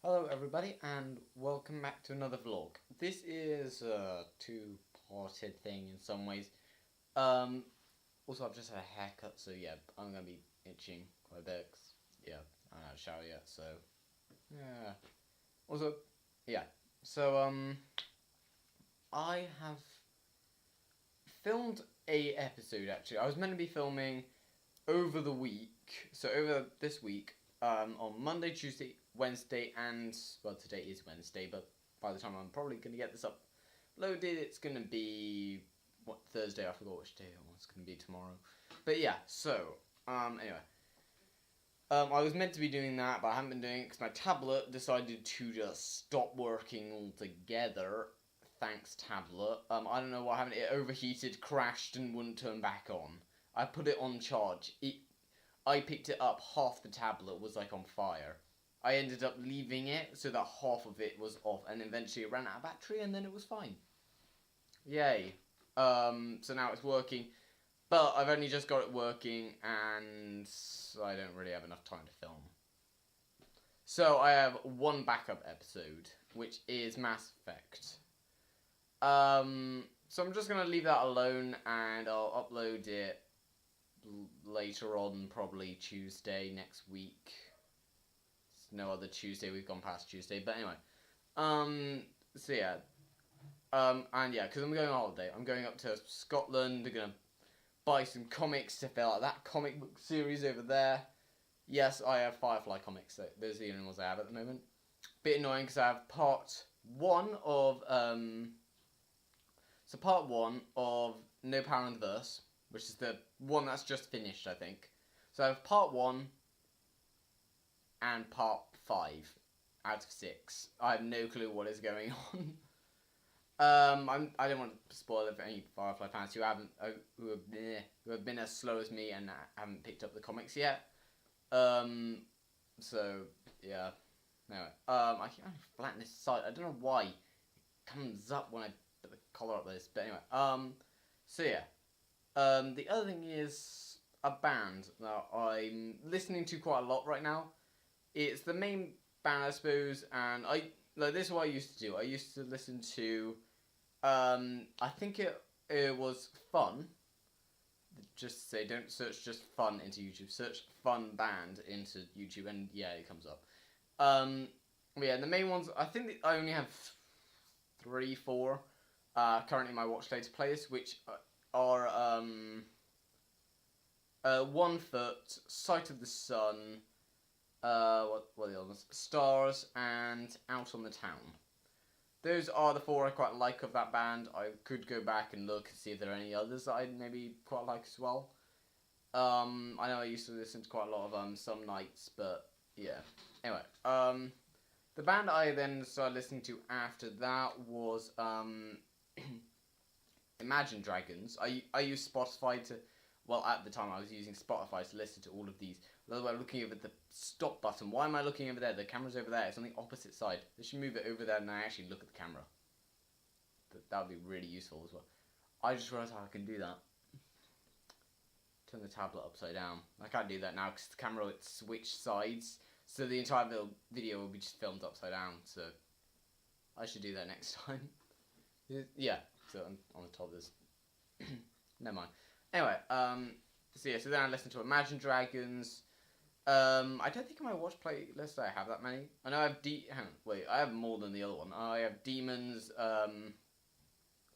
Hello everybody and welcome back to another vlog. This is a two-parted thing in some ways. Also I've just had a haircut, so yeah, I'm going to be itching quite a bit. Yeah, I haven't had a shower yet, so yeah. Also, yeah, so I have filmed a episode actually. I was meant to be filming over the week, so over this week, on Monday, Tuesday, Wednesday, and, well, today is Wednesday, but by the time I'm probably going to get this uploaded, it's going to be, Thursday, I forgot which day it was going to be tomorrow. But yeah, so, anyway. I was meant to be doing that, but I haven't been doing it because my tablet decided to just stop working altogether. Thanks, tablet. I don't know what happened. It overheated, crashed, and wouldn't turn back on. I put it on charge. I picked it up, half the tablet was like on fire. I ended up leaving it so that half of it was off, and eventually it ran out of battery, and then it was fine. Yay. So now it's working, but I've only just got it working, and I don't really have enough time to film. So I have one backup episode, which is Mass Effect. So I'm just going to leave that alone, and I'll upload it later on, probably Tuesday next week. It's no other Tuesday, we've gone past Tuesday, but anyway. So yeah. And yeah, because I'm going on holiday. I'm going up to Scotland, I'm going to buy some comics to fill out that comic book series over there. Yes, I have Firefly comics, so those are the only ones I have at the moment. Bit annoying because I have part one of, part one of No Power in the Verse, which is the one that's just finished, I think. So I have part 1 and part 5 out of 6. I have no clue what is going on. I don't want to spoil it for any Firefly fans who who have been as slow as me and haven't picked up the comics yet. So yeah. Anyway, I can only flatten this side. I don't know why it comes up when I put the collar up this, but anyway. So yeah. The other thing is a band that I'm listening to quite a lot right now. It's the main band, I suppose, and this is what I used to do. I used to listen to, I think it was Fun. Just say, don't search just Fun into YouTube. Search Fun Band into YouTube, and yeah, it comes up. Yeah, the main ones, I think I only have 3, 4 currently in my Watch Later playlist, which are One Foot, Sight of the Sun, what are the others? Stars, and Out on the Town. Those are the 4 I quite like of that band. I could go back and look and see if there are any others that I maybe quite like as well. I know I used to listen to quite a lot of Some Nights, but yeah. Anyway, the band I then started listening to after that was Imagine Dragons. I use Spotify to, well, at the time I was using Spotify to listen to all of these. Otherwise, I'm looking over the stop button. Why am I looking over there? The camera's over there. It's on the opposite side. They should move it over there and I actually look at the camera. That would be really useful as well. I just realised how I can do that. Turn the tablet upside down. I can't do that now because the camera would switch sides. So the entire video will be just filmed upside down. So I should do that next time. Yeah. So on the top there's never mind. Anyway, so yeah, so then I listened to Imagine Dragons. I don't think in my watch playlist I have that many. I know I have I have more than the other one. I have Demons,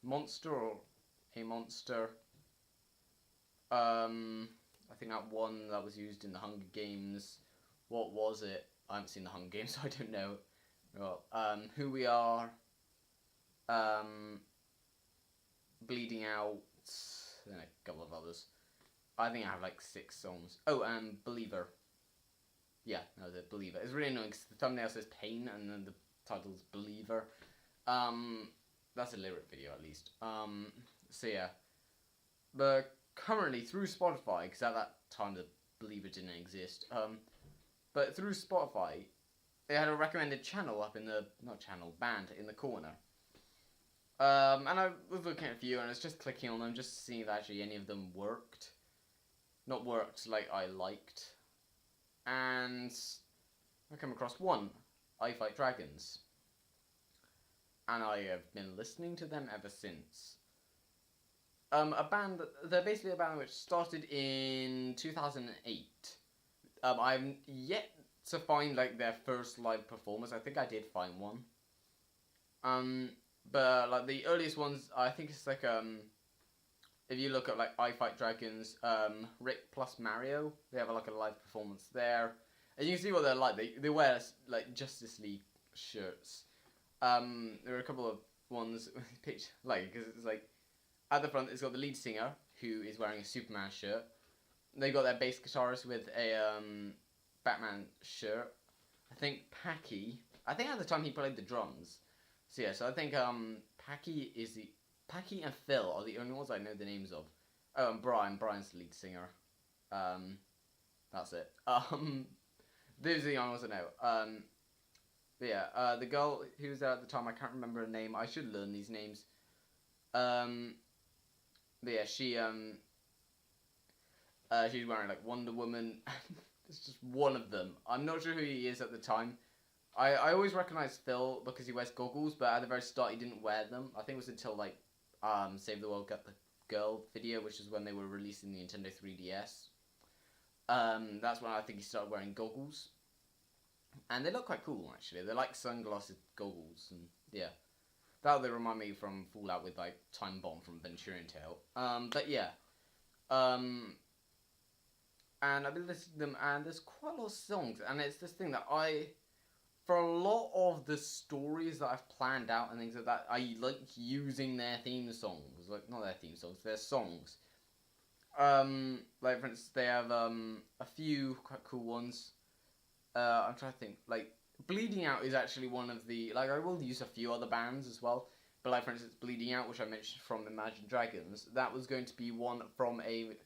Monster or A Monster. I think that one that was used in the Hunger Games. What was it? I haven't seen the Hunger Games, so I don't know. Well, Who We Are. Bleeding Out, and a couple of others. I think I have like 6 songs. Oh, and Believer. Yeah, no, the Believer. It's really annoying because the thumbnail says Pain and then the title's Believer. That's a lyric video at least. So yeah. But currently through Spotify, because at that time the Believer didn't exist, but through Spotify, they had a recommended channel up in the, band in the corner. And I was looking at a few, and I was just clicking on them, just to see if actually any of them worked. Not worked like I liked. And I came across one. I Fight Dragons, and I have been listening to them ever since. A band, they're basically a band which started in 2008. I've yet to find like their first live performance. I think I did find one. But like the earliest ones, I think it's like if you look at like I Fight Dragons, Rick plus Mario, they have like a live performance there, and you can see what they're like. They wear like Justice League shirts. There are a couple of ones picture like because it's like at the front it's got the lead singer who is wearing a Superman shirt. They got their bass guitarist with a Batman shirt. I think Packy. I think at the time he played the drums. So yeah, so I think Packy and Phil are the only ones I know the names of. Oh, and Brian's the lead singer. That's it. Those are the only ones I know. But yeah, the girl who was there at the time, I can't remember her name. I should learn these names. But yeah, she's wearing like Wonder Woman. It's just one of them. I'm not sure who he is at the time. I always recognize Phil because he wears goggles, but at the very start he didn't wear them. I think it was until like Save the World Get the Girl video, which is when they were releasing the Nintendo 3DS. That's when I think he started wearing goggles. And they look quite cool actually. They're like sunglasses goggles, and yeah. That they remind me from Fallout with like Time Bomb from Venturian Tale. But yeah. And I've been listening to them, and there's quite a lot of songs, and it's this thing that for a lot of the stories that I've planned out and things like that, I like using their theme songs. Like, not their theme songs, their songs. Like, for instance, they have a few quite cool ones. I'm trying to think. Like, Bleeding Out is actually one of the... Like, I will use a few other bands as well. But, like, for instance, Bleeding Out, which I mentioned from Imagine Dragons, that was going to be one from a...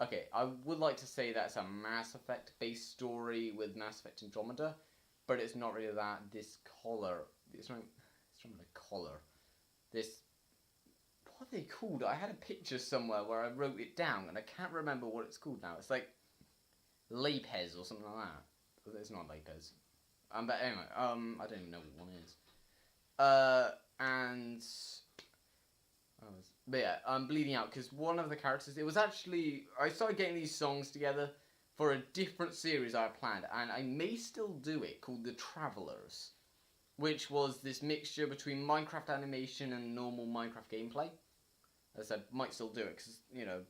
Okay, I would like to say that's a Mass Effect-based story with Mass Effect Andromeda. But it's not really that. This collar... It's not really a collar. This... What are they called? I had a picture somewhere where I wrote it down, and I can't remember what it's called now. It's like... Lapes or something like that. It's not Lapes. But anyway, I don't even know what one is. But yeah, Bleeding Out, because one of the characters... It was actually... I started getting these songs together for a different series I had planned, and I may still do it, called The Travelers, which was this mixture between Minecraft animation and normal Minecraft gameplay. As I said, might still do it, because, you know,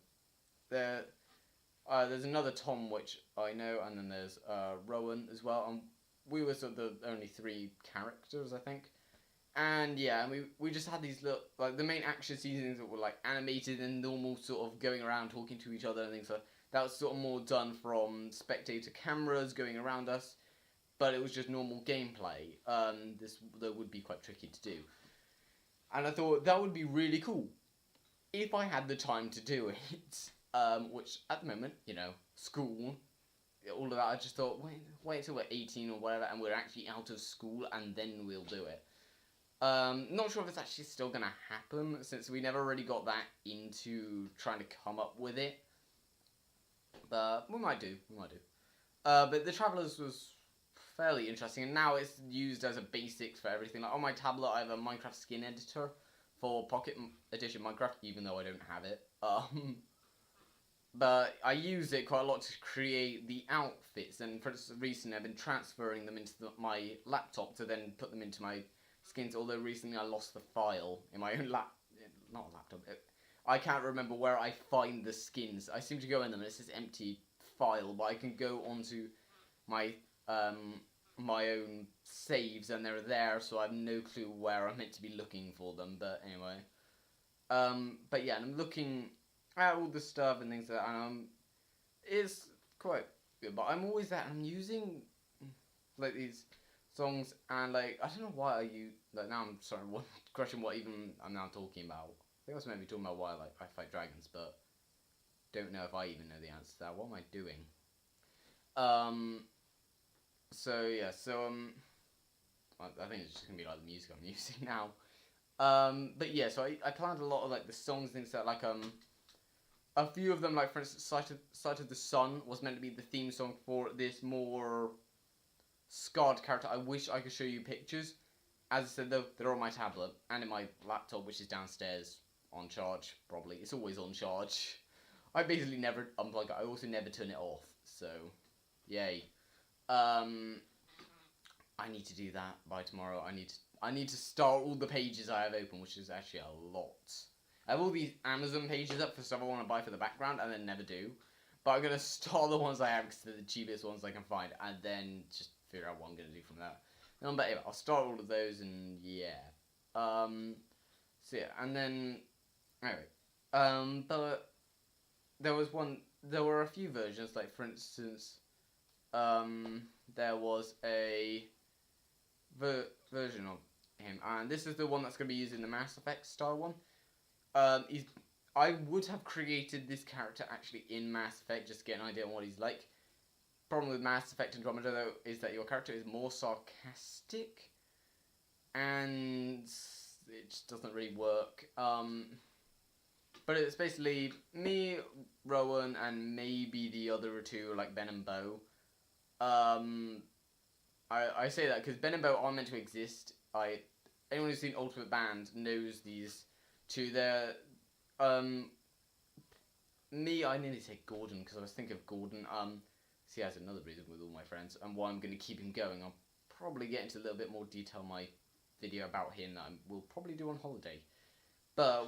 there's another Tom, which I know, and then there's Rowan as well, and we were sort of the only 3 characters, I think. And yeah, and we just had these little, like, the main action scenes that were, like, animated and normal, sort of going around talking to each other and things like that. That was sort of more done from spectator cameras going around us, but it was just normal gameplay. That would be quite tricky to do. And I thought that would be really cool if I had the time to do it. Which at the moment, you know, school, all of that, I just thought, wait until we're 18 or whatever, and we're actually out of school, and then we'll do it. Not sure if it's actually still going to happen, since we never really got that into trying to come up with it. But we might do. But The Travelers was fairly interesting, and now it's used as a basic for everything. Like, on my tablet, I have a Minecraft skin editor for Pocket Edition Minecraft, even though I don't have it. But I use it quite a lot to create the outfits, and for instance, recently I've been transferring them into my laptop to then put them into my skins, although recently I lost the file in my own laptop. I can't remember where I find the skins. I seem to go in them and it's this empty file, but I can go onto my my own saves and they're there, so I have no clue where I'm meant to be looking for them. But anyway, but yeah, and I'm looking at all the stuff and things like that, and it's quite good. But I'm always that I'm using like these songs, and like I don't know why like now I'm starting to question what even I'm now talking about. I think I was maybe talking about why like I Fight Dragons, but don't know if I even know the answer to that. What am I doing? So yeah, I think it's just gonna be like the music I'm using now. But yeah, so I planned a lot of like the songs, things that like a few of them, like for instance, Sight of the Sun was meant to be the theme song for this more scarred character. I wish I could show you pictures. As I said, though, they're on my tablet and in my laptop, which is downstairs on charge, probably. It's always on charge. I basically never unplug it. I also never turn it off, so yay. I need to do that by tomorrow. I need to start all the pages I have open, which is actually a lot. I have all these Amazon pages up for stuff I want to buy for the background, and then never do. But I'm gonna start the ones I have because they're the cheapest ones I can find, and then just figure out what I'm gonna do from there. But anyway, I'll start all of those, and yeah. So yeah, and then anyway, but there were a few versions. Like for instance, there was a version of him, and this is the one that's gonna be used in the Mass Effect style one. I would have created this character actually in Mass Effect just to get an idea on what he's like. Problem with Mass Effect Andromeda though is that your character is more sarcastic, and it just doesn't really work. But it's basically me, Rowan, and maybe the other two like Ben and Bo. I say that because Ben and Bo are meant to exist. Anyone who's seen Ultimate Band knows these two. They're me. I nearly say Gordon because I was thinking of Gordon. See, that's another reason with all my friends and why I'm going to keep him going. I'll probably get into a little bit more detail in my video about him that we'll probably do on holiday. But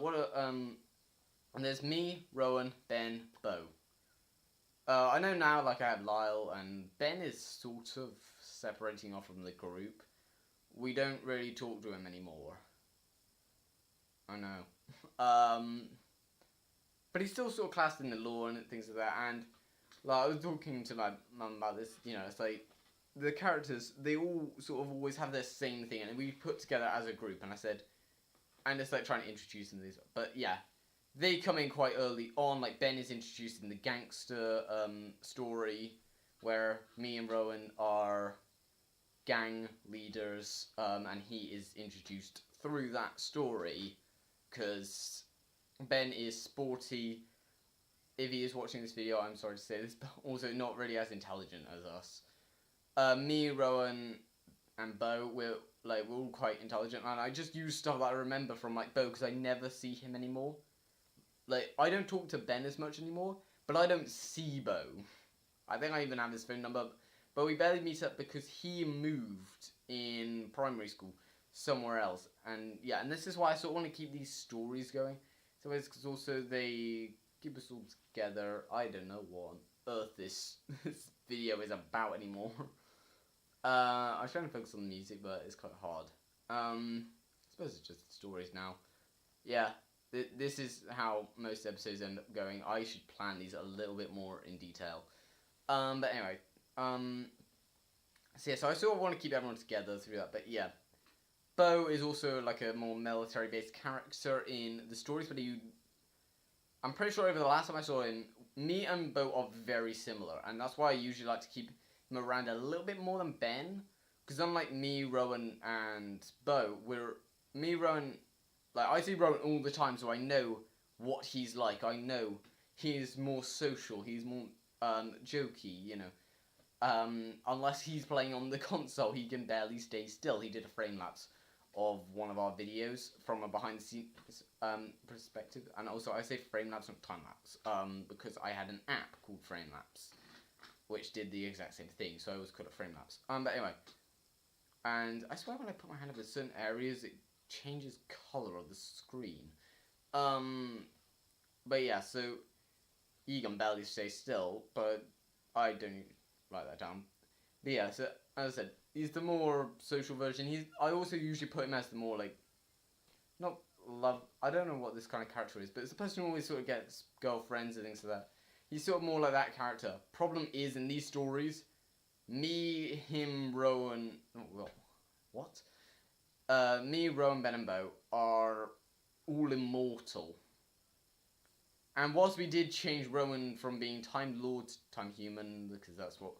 and there's me, Rowan, Ben, Bo. I know now, like, I have Lyle, and Ben is sort of separating off from the group. We don't really talk to him anymore. I know. But he's still sort of classed in the lore and things like that, and, like, I was talking to my mum about this, it's like, the characters, they all sort of always have their same thing, and we put together as a group, and I said, and it's like trying to introduce them to these, but yeah. They come in quite early on, like Ben is introduced in the gangster story, where me and Rowan are gang leaders, and he is introduced through that story, because Ben is sporty. If he is watching this video, I'm sorry to say this, but also not really as intelligent as us. Me, Rowan, and Bo, we're all quite intelligent, and I just use stuff that I remember from like Bo, because I never see him anymore. Like, I don't talk to Ben as much anymore, but I don't see Bo. I think I even have his phone number, but we barely meet up because he moved in primary school somewhere else. And yeah, and this is why I sort of want to keep these stories going. So it's because also they keep us all together. I don't know what on earth this video is about anymore. I was trying to focus on the music, but it's quite hard. I suppose it's just stories now. Yeah. This is how most episodes end up going. I should plan these a little bit more in detail. But anyway, so yeah, so I sort of want to keep everyone together through that, but yeah. Bo is also like a more military-based character in the stories, but I'm pretty sure over the last time I saw him, me and Bo are very similar, and that's why I usually like to keep him around a little bit more than Ben, because unlike me, Rowan, and Bo, like, I see Rowan all the time, so I know what he's like. I know he's more social, he's more, jokey, unless he's playing on the console, he can barely stay still. He did a frame-lapse of one of our videos from a behind-the-scenes, perspective, and also I say frame-lapse, not time-lapse, because I had an app called Frame-lapse, which did the exact same thing, so I always called it frame-lapse. But anyway, and I swear when I put my hand over certain areas, it changes color of the screen. But yeah, so he can barely stay still, but I don't write that down. But yeah, so as I said, he's the more social version. I also usually put him as the more like, not love. I don't know what this kind of character is, but it's the person who always sort of gets girlfriends and things like that. He's sort of more like that character. Problem is, in these stories, me, him, Rowan. Oh, well, what? Me, Rowan, Ben, and Bo are all immortal. And whilst we did change Rowan from being Time Lord to Time Human, because that's what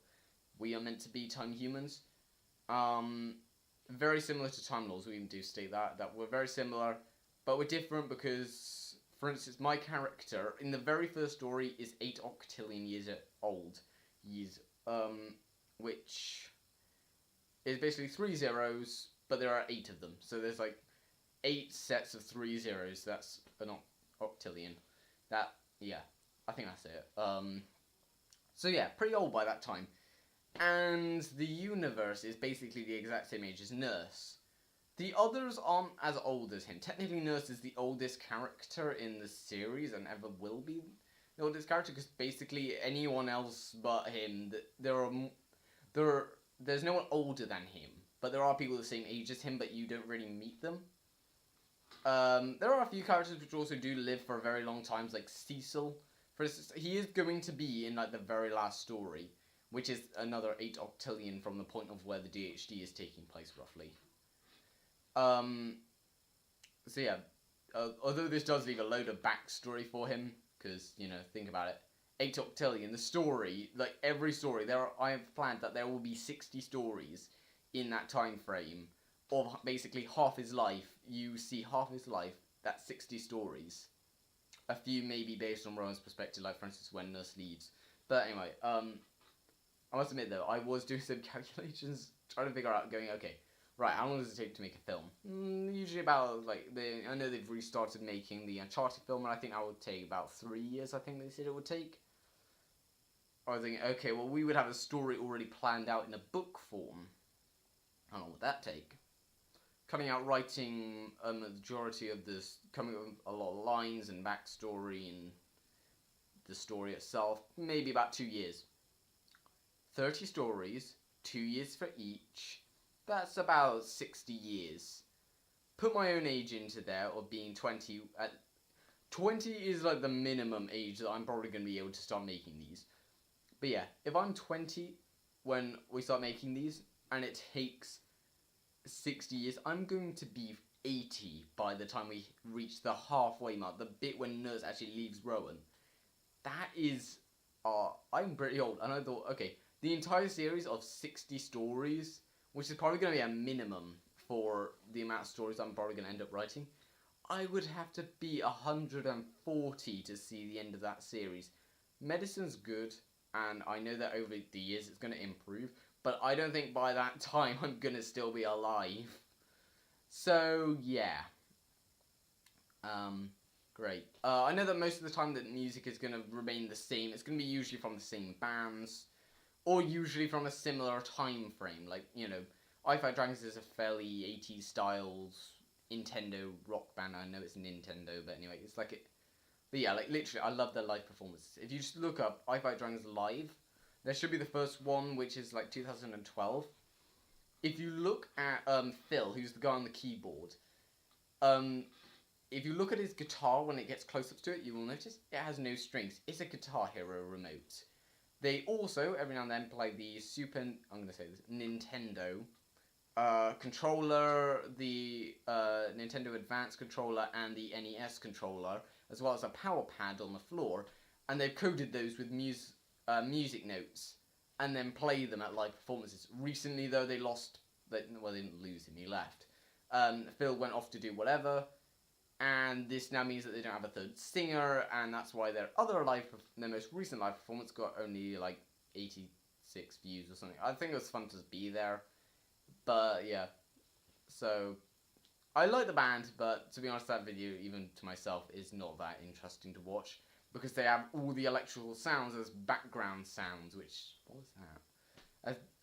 we are meant to be, Time Humans, very similar to Time Lords, we even do state that we're very similar, but we're different because, for instance, my character, in the very first story, is 8 octillion years old, which is basically 3 zeros, but there are 8 of them. So there's like 8 sets of 3 zeros. That's an octillion. That, yeah, I think that's it. So yeah, pretty old by that time. And the universe is basically the exact same age as Nurse. The others aren't as old as him. Technically, Nurse is the oldest character in the series and ever will be the oldest character, because basically anyone else but him, there's no one older than him, but there are people the same age as him, but you don't really meet them. There are a few characters which also do live for a very long time, like Cecil. For instance, he is going to be in like the very last story, which is another 8 octillion from the point of where the DHD is taking place, roughly. So yeah, although this does leave a load of backstory for him, because, you know, think about it. 8 octillion, the story, like every story, I have planned that there will be 60 stories in that time frame of basically half his life. You see half his life, that's 60 stories. A few maybe based on Rowan's perspective, like for instance when Nurse leaves. But anyway, I must admit though, I was doing some calculations, trying to figure out, going, okay, right, how long does it take to make a film? Usually about, like, I know they've restarted making the Uncharted film, and I think that would take about 3 years, I think they said it would take. I was thinking, okay, well, we would have a story already planned out in a book form. How long would that take? Coming out writing a majority of this, coming up with a lot of lines and backstory and the story itself, maybe about 2 years. 30 stories, 2 years for each. That's about 60 years. Put my own age into there of being 20. 20 is like the minimum age that I'm probably going to be able to start making these. But yeah, if I'm 20 when we start making these, and it takes 60 years, I'm going to be 80 by the time we reach the halfway mark, the bit when Nurse actually leaves Rowan. That is, I'm pretty old, and I thought, okay, the entire series of 60 stories, which is probably going to be a minimum for the amount of stories I'm probably going to end up writing, I would have to be 140 to see the end of that series. Medicine's good, and I know that over the years it's going to improve, but I don't think by that time I'm going to still be alive. So, yeah. Great. I know that most of the time that music is going to remain the same. It's going to be usually from the same bands, or usually from a similar time frame. Like, you know, I Fight Dragons is a fairly 80s styles Nintendo rock band. I know it's Nintendo, but anyway, it's like it. But yeah, like literally, I love their live performances. If you just look up I Fight Dragons live, there should be the first one, which is like 2012. If you look at Phil, who's the guy on the keyboard, if you look at his guitar when it gets close up to it, you will notice it has no strings. It's a Guitar Hero remote. They also, every now and then, play the Nintendo controller, the Nintendo Advance controller, and the NES controller, as well as a power pad on the floor, and they've coded those with music notes, and then play them at live performances. Recently, though, they didn't lose him, he left. Phil went off to do whatever, and this now means that they don't have a third singer, and that's why their most recent live performance got only like 86 views or something. I think it was fun to be there, but yeah. So, I like the band, but to be honest, that video, even to myself, is not that interesting to watch, because they have all the electrical sounds as background sounds, which, what was that?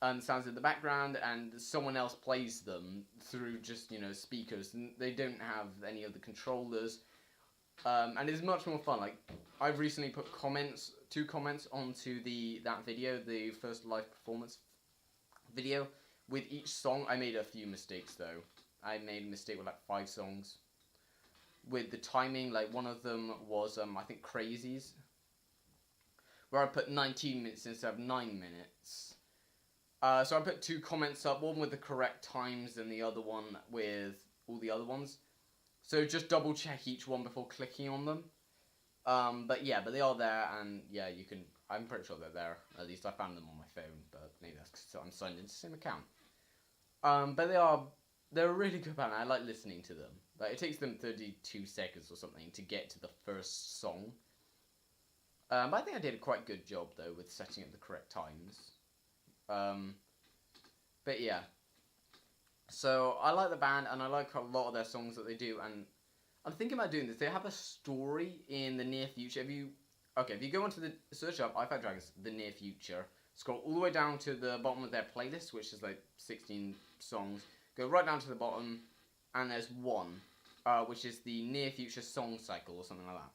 And sounds in the background, and someone else plays them through just, you know, speakers, and they don't have any of the controllers, and it's much more fun. Like, I've recently put two comments onto that video, the first live performance video. With each song, I made a few mistakes, though. I made a mistake with like 5 songs. With the timing, like one of them was, I think, Crazies, where I put 19 minutes instead of 9 minutes. So I put 2 comments up, one with the correct times and the other one with all the other ones. So just double check each one before clicking on them. But they are there, and yeah, I'm pretty sure they're there. At least I found them on my phone, but maybe that's because I'm signed into the same account. But they're a really good band. I like listening to them. Like, it takes them 32 seconds or something to get to the first song. But I think I did a quite good job, though, with setting up the correct times. But yeah. So I like the band, and I like a lot of their songs that they do. And I'm thinking about doing this. They have a story in the near future. If you go onto the search up iFight Dragons, the near future, scroll all the way down to the bottom of their playlist, which is like 16 songs. Go right down to the bottom, and there's one, which is the near future song cycle or something like that.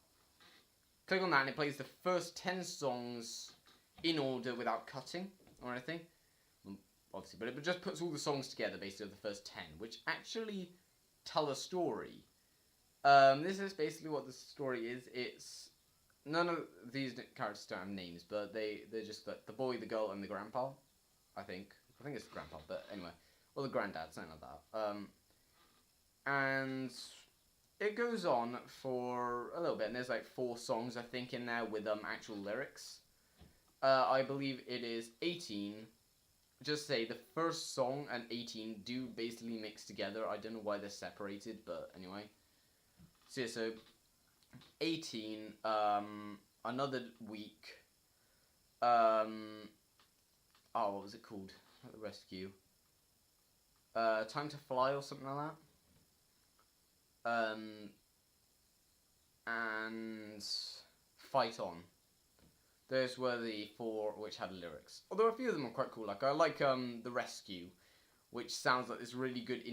Click on that, and it plays the first 10 songs in order without cutting or anything. Obviously, but it just puts all the songs together, basically, of the first 10, which actually tell a story. This is basically what the story is. It's none of these characters don't have names, but they're just like the boy, the girl, and the grandpa. I think it's the grandpa, but anyway, or the granddad, something like that. And it goes on for a little bit, and there's like 4 songs I think in there with actual lyrics. I believe it is 18. Just say the first song and 18 do basically mix together. I don't know why they're separated, but anyway. So yeah, so 18, another week. What was it called? The rescue. Time to Fly or something like that. And Fight On. Those were the 4 which had lyrics. Although a few of them are quite cool. Like I like The Rescue, which sounds like this really good.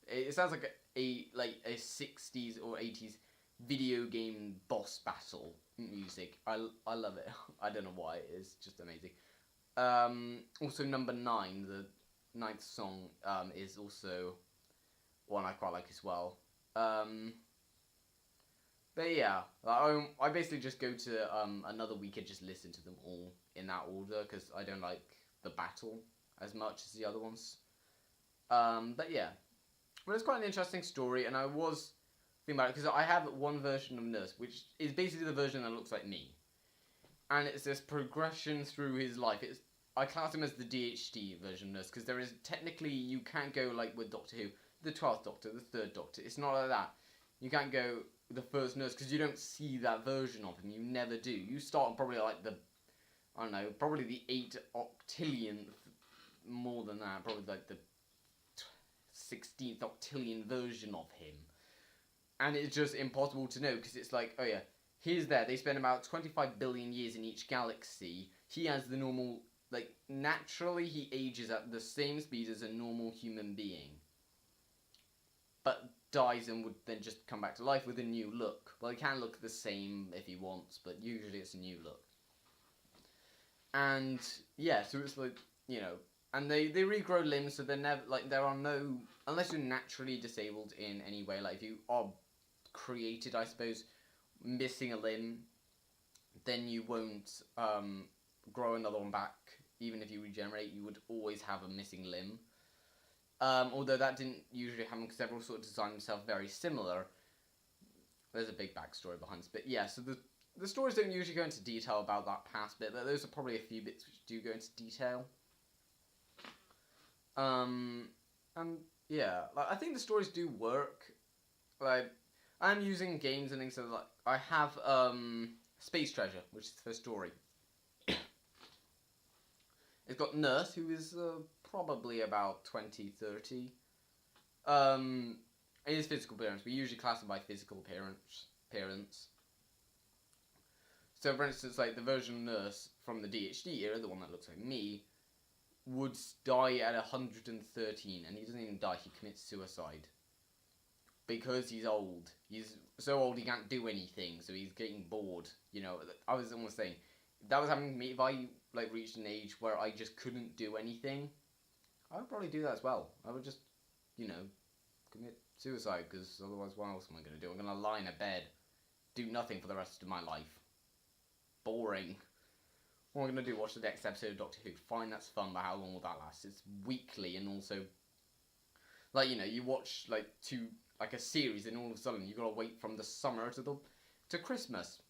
It sounds like a 60s or 80s video game boss battle music. I love it. I don't know why. It's just amazing. Also number 9, the 9th song, is also one I quite like as well. But yeah, I basically just go to another week and just listen to them all in that order because I don't like the battle as much as the other ones. But yeah, but it's quite an interesting story, and I was thinking about it because I have one version of Nurse, which is basically the version that looks like me, and it's this progression through his life. I class him as the DHD version of Nurse because there is technically you can't go like with Doctor Who, the 12th Doctor, the 3rd Doctor. It's not like that. You can't go the first Nurse because you don't see that version of him. You never do. You start probably like probably the 8 octillionth, more than that, probably like the 16th octillion version of him. And it's just impossible to know because it's like, oh yeah, he's there. They spend about 25 billion years in each galaxy. He has the normal, naturally he ages at the same speed as a normal human being. But dies and would then just come back to life with a new look. Well, he can look the same if he wants, but usually it's a new look. And yeah, so it's like, and they regrow limbs, so they're never, there are no, unless you're naturally disabled in any way, if you are created, I suppose, missing a limb, then you won't grow another one back. Even if you regenerate, you would always have a missing limb. Although that didn't usually happen because everyone sort of designed themselves very similar. There's a big backstory behind this. But yeah, so the stories don't usually go into detail about that past bit, but those are probably a few bits which do go into detail. And yeah, I think the stories do work. I'm using games and things so I have Space Treasure, which is the first story. It's got Nurse, who is probably about 20, 30. His physical appearance. We usually classify physical appearance. So, for instance, the version of Nurse from the DHD era, the one that looks like me, would die at 113, and he doesn't even die, he commits suicide. Because he's old. He's so old he can't do anything, so he's getting bored. I was almost saying, if that was happening to me, if I reached an age where I just couldn't do anything, I would probably do that as well. I would just, commit suicide, because otherwise what else am I going to do? I'm going to lie in a bed, do nothing for the rest of my life. Boring. What am I going to do? Watch the next episode of Doctor Who. Fine, that's fun, but how long will that last? It's weekly, and also, you watch, a series, and all of a sudden you've got to wait from the summer to Christmas.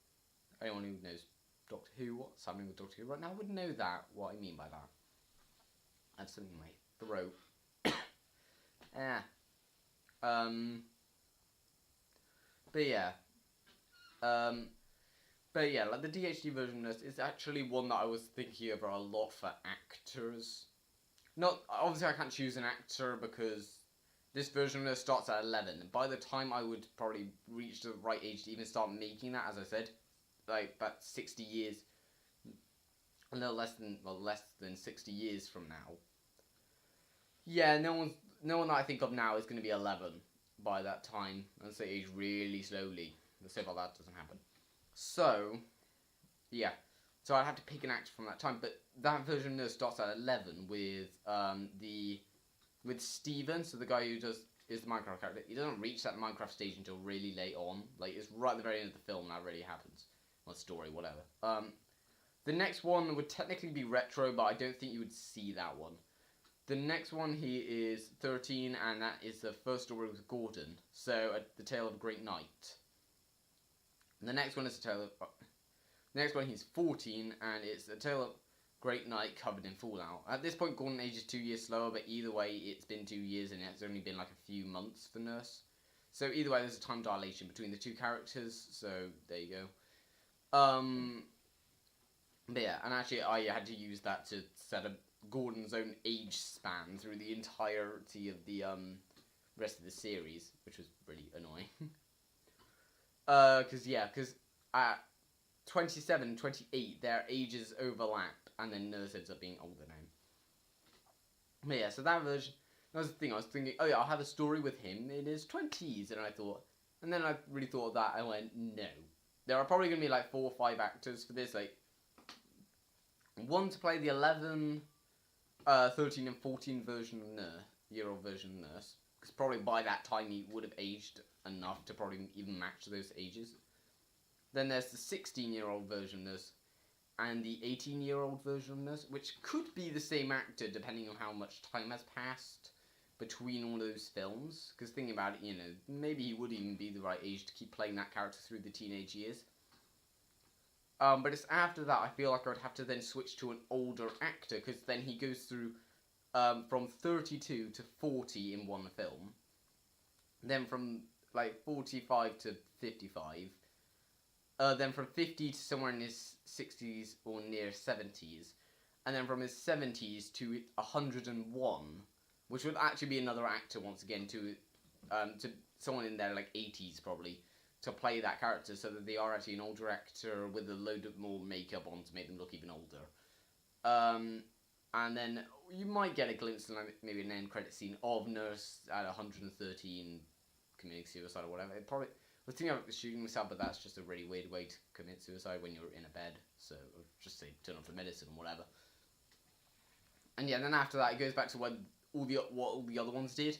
Anyone who knows Doctor Who, what's happening with Doctor Who right now, would know that, what I mean by that. I have something in my throat. But yeah. The DHD version of this is actually one that I was thinking about a lot for actors. Not, obviously I can't choose an actor because this version of Nurse starts at 11. By the time I would probably reach the right age to even start making that, as I said, like about 60 years, a little less than 60 years from now. Yeah, no one that I think of now is going to be 11 by that time, and so age really slowly. Let's say that doesn't happen. So, yeah. So I'd have to pick an actor from that time, but that version of Nurse starts at 11 with Steven, so the guy who is the Minecraft character. He doesn't reach that Minecraft stage until really late on. Like, it's right at the very end of the film that really happens. Or story, whatever. The next one would technically be retro, but I don't think you would see that one. The next one, he is 13, and that is the first story with Gordon. So, The Tale of a Great Knight. And the next one is the next one, he's 14, and it's A Tale of Great Knight covered in Fallout. At this point, Gordon ages 2 years slower, but either way, it's been 2 years, and it's only been like a few months for Nurse. So either way, there's a time dilation between the two characters, so there you go. But yeah, and actually I had to use that to set up Gordon's own age span through the entirety of the rest of the series, which was really annoying. Because at 27, 28, their ages overlap, and then Nurse ends up being older now. But yeah, so that version, that was the thing, I was thinking, oh yeah, I'll have a story with him in his 20s, and then I really thought of that, I went, no. There are probably going to be like 4 or 5 actors for this, like, one to play the 11, 13 and 14 version of year-old version of Nurse, because probably by that time he would have aged enough to probably even match those ages. Then there's the 16-year-old version of Nurse, and the 18-year-old version of Nurse, which could be the same actor depending on how much time has passed between all those films. Because thinking about it, maybe he would even be the right age to keep playing that character through the teenage years. But it's after that I feel like I would have to then switch to an older actor, because then he goes through from 32 to 40 in one film. Then from like 45 to 55. Then from 50 to somewhere in his 60s or near 70s. And then from his 70s to 101, which would actually be another actor once again to someone in their like 80s probably, to play that character, so that they are actually an older actor with a load of more makeup on to make them look even older. And then you might get a glimpse of maybe an end credit scene of Nurse at 113 committing suicide or whatever. It probably, I was thinking about shooting myself, but that's just a really weird way to commit suicide when you're in a bed. So just say turn off the medicine or whatever. And yeah, then after that it goes back to what all the other ones did,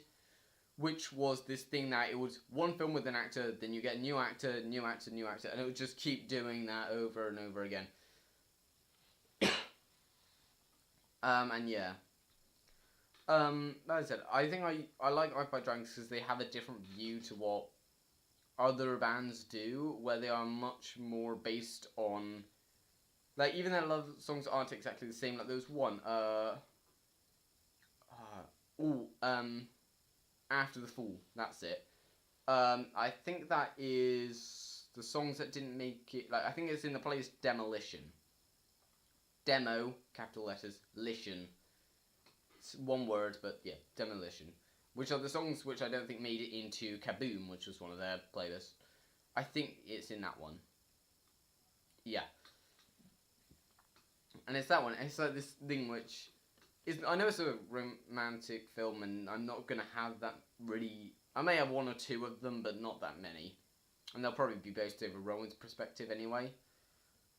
which was this thing that it was one film with an actor, then you get a new actor, and it would just keep doing that over and over again. And yeah. Like I said, I think I like Eye by Dragons because they have a different view to what other bands do, where they are much more based on, like, even their love songs aren't exactly the same. Like there was one, After the Fall, that's it. I think that is the songs that didn't make it, like, I think it's in the place Demolition. Demo, capital letters, Lition. It's one word, but yeah, Demolition. Which are the songs which I don't think made it into Kaboom, which was one of their playlists. I think it's in that one. Yeah. And it's that one. It's like this thing which is, I know it's a romantic film, and I'm not going to have that really, I may have one or two of them, but not that many. And they'll probably be based over Rowan's perspective anyway.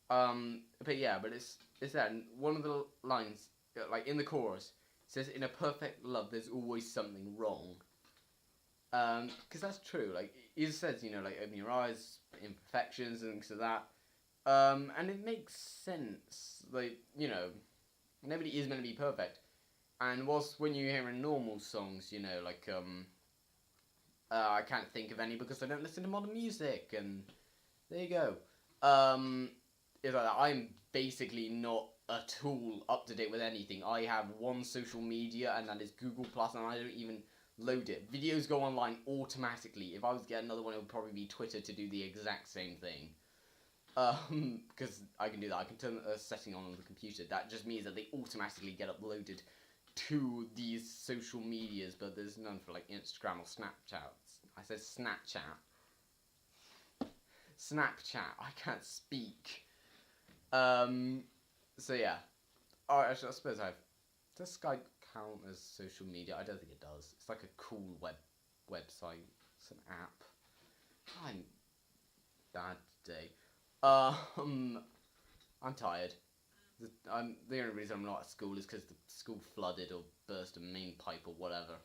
But yeah, but it's that, and one of the lines, like in the chorus, says, "In a perfect love, there's always something wrong." Because that's true. Like he says, like open your eyes, imperfections and things like that. And it makes sense. Like nobody is meant to be perfect. And whilst when you hear in normal songs, like I can't think of any because I don't listen to modern music, and there you go. It's like that. I'm basically not at all up to date with anything. I have one social media, and that is Google Plus, and I don't even load it. Videos go online automatically. If I was to get another one, it would probably be Twitter to do the exact same thing. Because I can do that. I can turn a setting on the computer. That just means that they automatically get uploaded to these social medias, but there's none for like Instagram or Snapchat. I said Snapchat. Snapchat. I can't speak. So yeah. Oh, actually, I suppose does Skype count as social media? I don't think it does. It's like a cool website. It's an app. I'm bad today. I'm tired. The only reason I'm not at school is because the school flooded or burst a main pipe or whatever.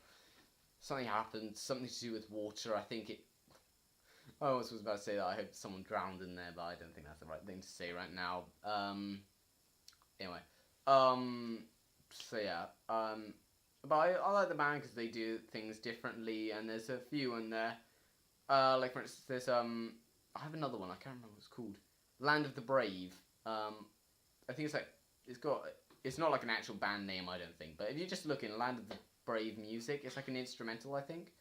Something happened. Something to do with water. I think it. I was about to say that I hope someone drowned in there, but I don't think that's the right thing to say right now. Anyway. So yeah. But I like the band because they do things differently, and there's a few in there. Like for instance, there's I have another one. I can't remember what it's called. Land of the Brave. I think it's not like an actual band name, I don't think. But if you just look in Land of the Brave music, it's like an instrumental, I think.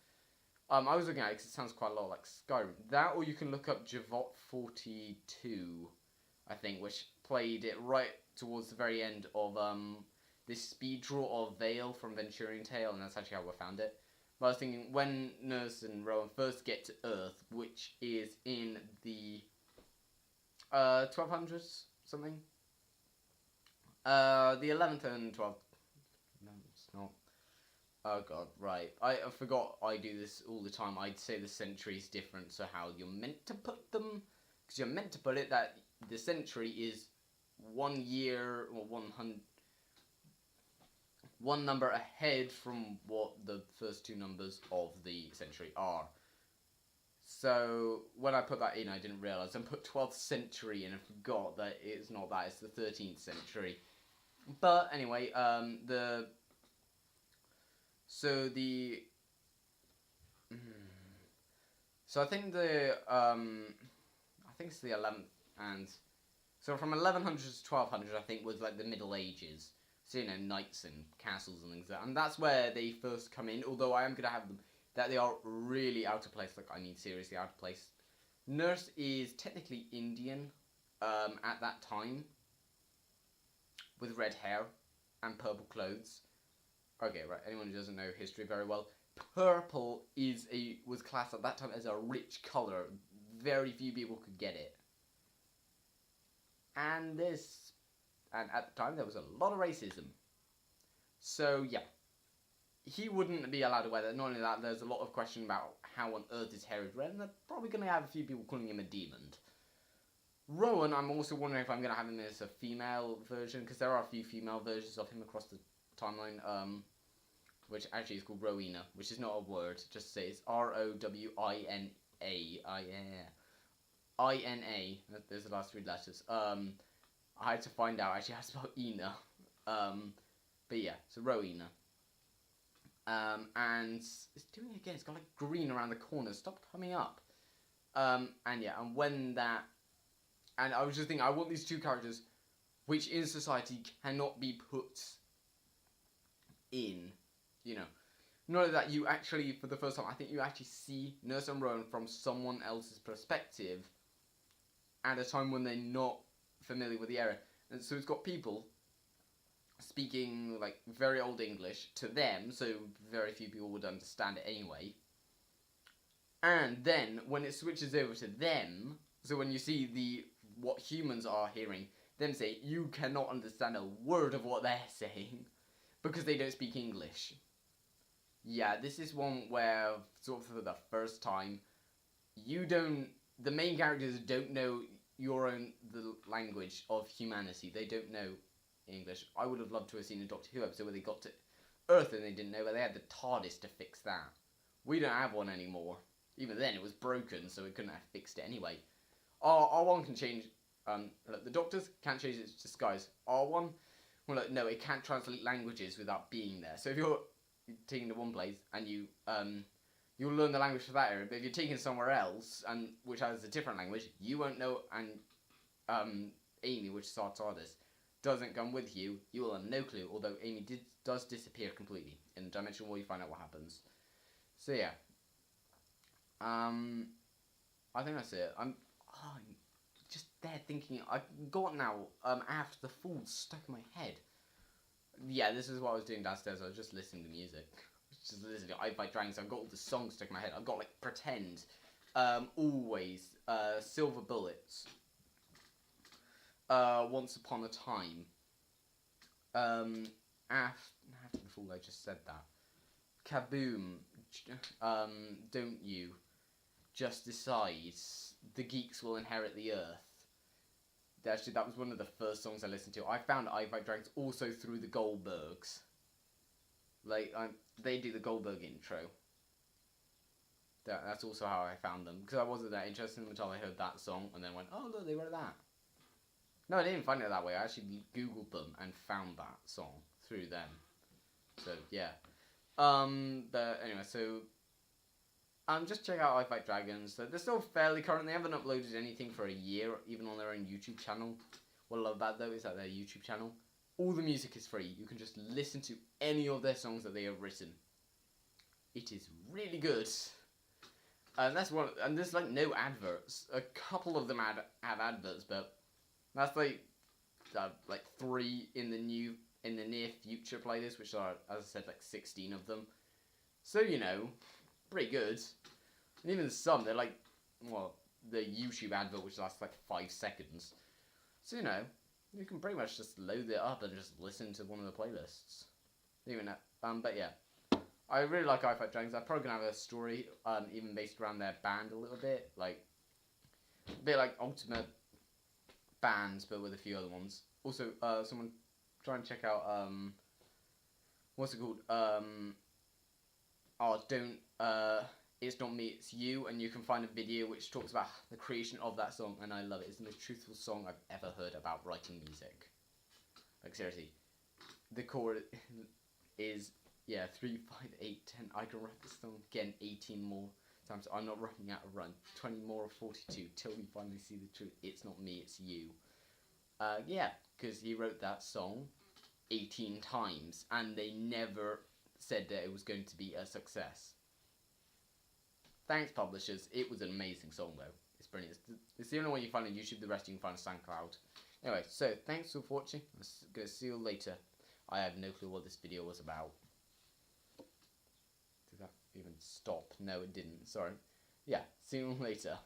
I was looking at it because it sounds quite a lot like Skyrim. That, or you can look up Javot 42, I think, which played it right towards the very end of this speed draw of Vale from Venturian Tale, and that's actually how I found it. But I was thinking, when Nurse and Rowan first get to Earth, which is in the 1200s, something? The 11th and 12th. No, it's not. Oh god, right. I forgot I do this all the time. I'd say the century's different, so how you're meant to put them. Because you're meant to put it that the century is 1 year, or 100. One number ahead from what the first two numbers of the century are. So when I put that in, I didn't realise I put 12th century and I forgot that it's not that, it's the 13th century. But anyway, so I think it's the 11th, and so from 1100 to 1200, I think was like the Middle Ages. So, you know, knights and castles and things like that. And that's where they first come in, although I am going to have them, that they are really out of place. Like, I mean, seriously out of place. Nurse is technically Indian at that time, with red hair and purple clothes. Okay, right, anyone who doesn't know history very well, purple was classed at that time as a rich colour. Very few people could get it. And at the time, there was a lot of racism. So, yeah. He wouldn't be allowed to wear that. Not only that, there's a lot of question about how on earth his hair is red, and they're probably going to have a few people calling him a demon. Rowan, I'm also wondering if I'm going to have him as a female version, because there are a few female versions of him across the timeline, which actually is called Rowena, which is not a word, just say it's Rowina. I-N-A. There's the last three letters. I had to find out actually how to spell Ina. But yeah, so Rowena. And it's doing it again. It's got like green around the corners. Stop coming up. And yeah, and when that, and I was just thinking, I want these two characters, which in society cannot be put in, you know. Not only that, you actually, for the first time, I think you actually see Nurse and Rowan from someone else's perspective at a time when they're not familiar with the area. And so it's got people speaking like very old English to them, so very few people would understand it anyway. And then when it switches over to them, so when you see what humans are hearing, them say, you cannot understand a word of what they're saying because they don't speak English. Yeah, this is one where, sort of for the first time, the main characters don't know the language of humanity. They don't know English. I would have loved to have seen a Doctor Who episode where they got to Earth and they didn't know, but they had the TARDIS to fix that. We don't have one anymore. Even then, it was broken, so it couldn't have fixed it anyway. R1 can change. Look, the Doctors can't change its disguise. R1, well, look, no, it can't translate languages without being there. So if you're taken to one place and you'll learn the language for that area, but if you're taken somewhere else and which has a different language, you won't know. And Amy, which is our TARDIS, doesn't come with you, you will have no clue. Although Amy does disappear completely in the dimension where you find out what happens. So yeah, I think that's it. I'm just there thinking. I've got now after the food stuck in my head. Yeah, this is what I was doing downstairs. I was just listening to music. Just listening to I Fight Dragons. I've got all the songs stuck in my head. I've got, like, Pretend. Always. Silver Bullets. Once Upon a Time. After the Fool, I just said that. Kaboom. Don't You. Just Decide. The Geeks Will Inherit the Earth. Actually, that was one of the first songs I listened to. I found I Fight Dragons also through the Goldbergs. Like, they do the Goldberg intro. That's also how I found them. Because I wasn't that interested in them until I heard that song and then went, oh, look, they wrote that. No, I didn't find it that way. I actually Googled them and found that song through them. So, yeah. But anyway, so... just check out I Fight Dragons. They're still fairly current. They haven't uploaded anything for a year, even on their own YouTube channel. What I love about though is that their YouTube channel, all the music is free. You can just listen to any of their songs that they have written. It is really good. And that's one. And there's like no adverts. A couple of them have adverts, but that's like 3 in the near future playlist, which are, as I said, like 16 of them. So you know. Pretty good. And even some, they're like, well, the YouTube advert, which lasts like 5 seconds. So, you know, you can pretty much just load it up and just listen to one of the playlists. Even that, but yeah. I really like I Fight Dragons. I'm probably gonna have a story, even based around their band a little bit. Like, a bit like Ultimate Bands, but with a few other ones. Also, someone try and check out, what's it called? It's Not Me, It's You, and you can find a video which talks about the creation of that song, and I love it. It's the most truthful song I've ever heard about writing music. Like, seriously. The chord is, 3, 5, 8, 10. I can write this song again 18 more times. I'm not running out of run. 20 more or 42 till we finally see the truth. It's not me, it's you. Because he wrote that song 18 times, and they never said that it was going to be a success. Thanks, publishers. It was an amazing song, though. It's brilliant. It's the only one you find on YouTube. The rest you can find on SoundCloud. Anyway, so thanks for watching. I'm going to see you later. I have no clue what this video was about. Did that even stop? No, it didn't. Sorry. Yeah, see you later.